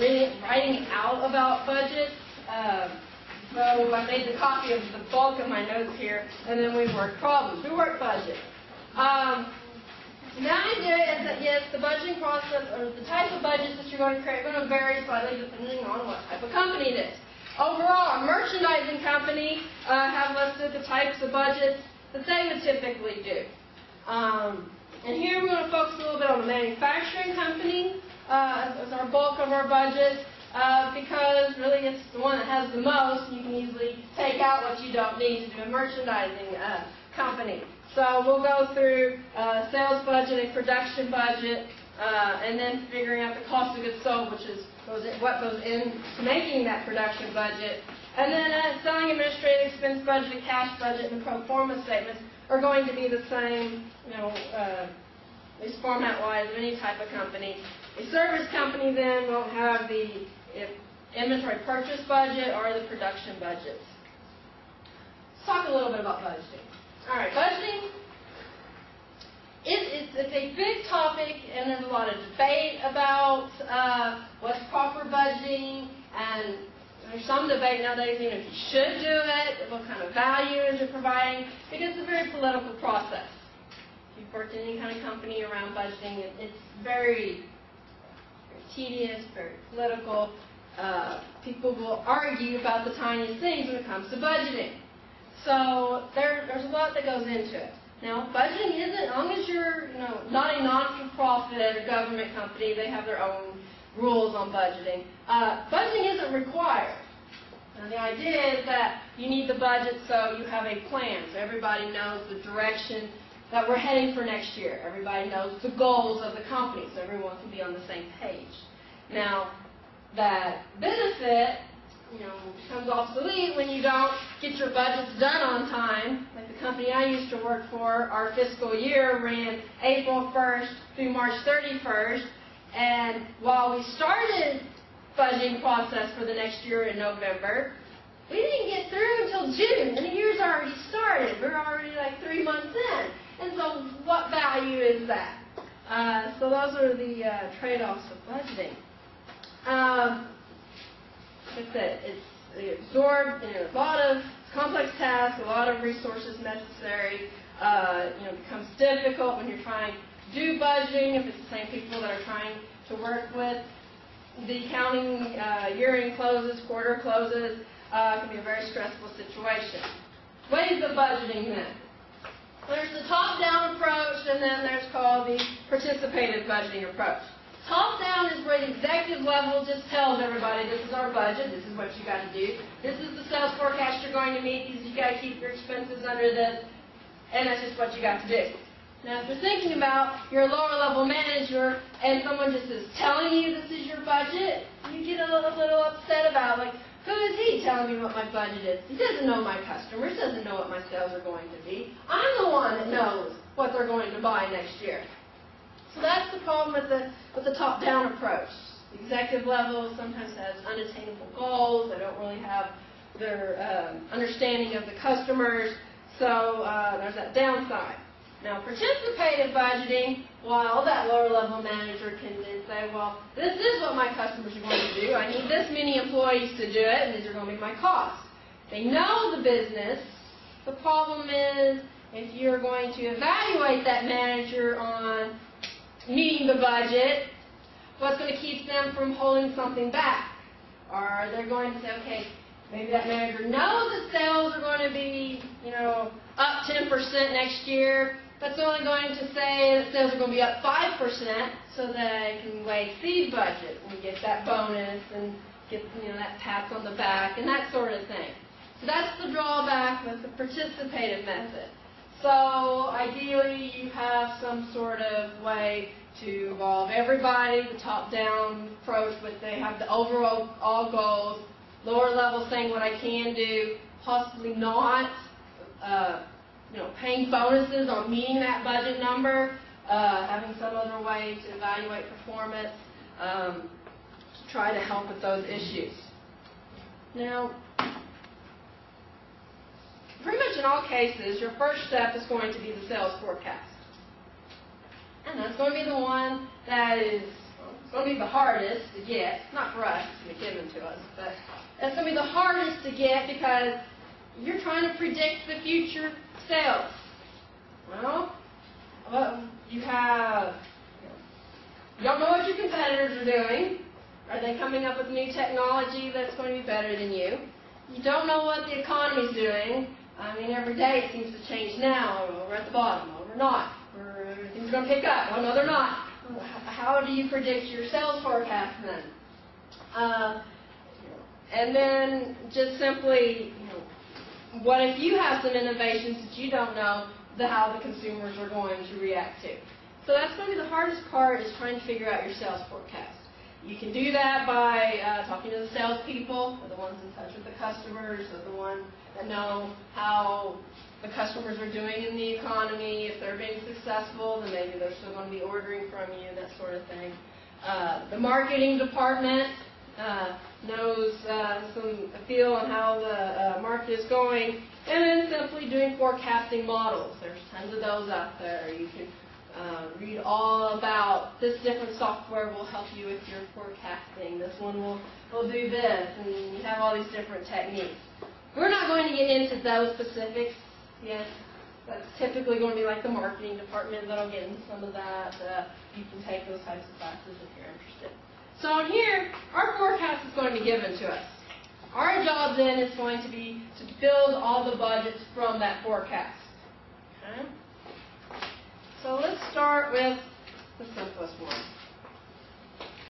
writing out about budgets. So I made a copy of the bulk of my notes here, and then we work problems. We work budget. The idea is that, yes, the budgeting process, or the type of budgets that you're going to create, are going to vary slightly depending on what type of company it is. Overall, a merchandising company have listed the types of budgets that they would typically do. And here we're going to focus a little bit on the manufacturing company as our bulk of our budget, because really it's the one that has the most. You can easily take out what you don't need to do a merchandising company. So we'll go through sales budget, a production budget, and then figuring out the cost of goods sold, which is what goes into making that production budget. And then selling administrative expense budget, a cash budget, and pro forma statements are going to be the same, at least format-wise, of any type of company. A service company then will have the inventory purchase budget or the production budgets. Let's talk a little bit about budgeting. All right, budgeting, it's a big topic, and there's a lot of debate about what's proper budgeting, and there's some debate nowadays even if you should do it, what kind of value is it providing, because it's a very political process. If you've worked in any kind of company around budgeting, it's very tedious, very political. People will argue about the tiniest things when it comes to budgeting. So there's a lot that goes into it. Now, budgeting isn't, as long as you're not a non-for-profit or government company, they have their own rules on budgeting. Budgeting isn't required. Now, the idea is that you need the budget so you have a plan, so everybody knows the direction that we're heading for next year. Everybody knows the goals of the company, so everyone can be on the same page. Now, that benefit becomes obsolete when you don't get your budgets done on time. Like the company I used to work for, our fiscal year ran April 1st through March 31st, and while we started budgeting process for the next year in November, we didn't get through until June, and the year's already started. We're already like 3 months in, and so what value is that? So those are the trade-offs of budgeting. It's absorbed in a lot of complex tasks, a lot of resources necessary. It becomes difficult when you're trying to do budgeting, if it's the same people that are trying to work with. The accounting year-end closes, quarter closes, can be a very stressful situation. Ways of budgeting then. There's the top-down approach, and then there's called the participative budgeting approach. Top-down is where the executive level just tells everybody, this is our budget, this is what you got to do, this is the sales forecast you're going to meet, you got to keep your expenses under this, and that's just what you got to do. Now, if you're thinking about you're a lower-level manager and someone just is telling you this is your budget, you get a little upset about, like, who is he telling me what my budget is? He doesn't know my customers, doesn't know what my sales are going to be. I'm the one that knows what they're going to buy next year. So that's the problem with the top-down approach. The executive level sometimes has unattainable goals. They don't really have their understanding of the customers. So there's that downside. Now, participative budgeting, while that lower-level manager can then say, well, this is what my customers are going to do. I need this many employees to do it, and these are going to be my costs. They know the business. The problem is if you're going to evaluate that manager on meeting the budget, what's going to keep them from holding something back? Or they're going to say, okay, maybe that manager knows that sales are going to be, up 10% next year, but it's only going to say that sales are going to be up 5% so that they can exceed budget and get that bonus and get, that pat on the back and that sort of thing. So that's the drawback with the participative method. So ideally, you have some sort of way to involve everybody, the top-down approach, but they have the overall goals, lower level saying what I can do, possibly not, paying bonuses on meeting that budget number, having some other way to evaluate performance, to try to help with those issues. Now, pretty much in all cases, your first step is going to be the sales forecast. And that's going to be the one that is going to be the hardest to get. Not for us, it's going to be given to us, but it's going to be the hardest to get because you're trying to predict the future sales. Well, you don't know what your competitors are doing. Are they coming up with new technology that's going to be better than you? You don't know what the economy's doing. I mean, every day it seems to change now. We're at the bottom. Oh, we're not. Things are going to pick up. Oh, no, they're not. How do you predict your sales forecast then? And then just simply, what if you have some innovations that you don't know how the consumers are going to react to? So that's going to be the hardest part, is trying to figure out your sales forecast. You can do that by talking to the salespeople. They're the ones in touch with the customers. They're the ones that know how the customers are doing in the economy. If they're being successful, then maybe they're still going to be ordering from you, that sort of thing. The marketing department knows some feel on how the market is going. And then simply doing forecasting models. There's tons of those out there. You can read all about this different software will help you with your forecasting. This one will do this, and you have all these different techniques. We're not going to get into those specifics. Yes, that's typically going to be like the marketing department that'll get into some of that. You can take those types of classes if you're interested. So in here, our forecast is going to be given to us. Our job then is going to be to build all the budgets from that forecast. Okay? So let's start with the simplest one.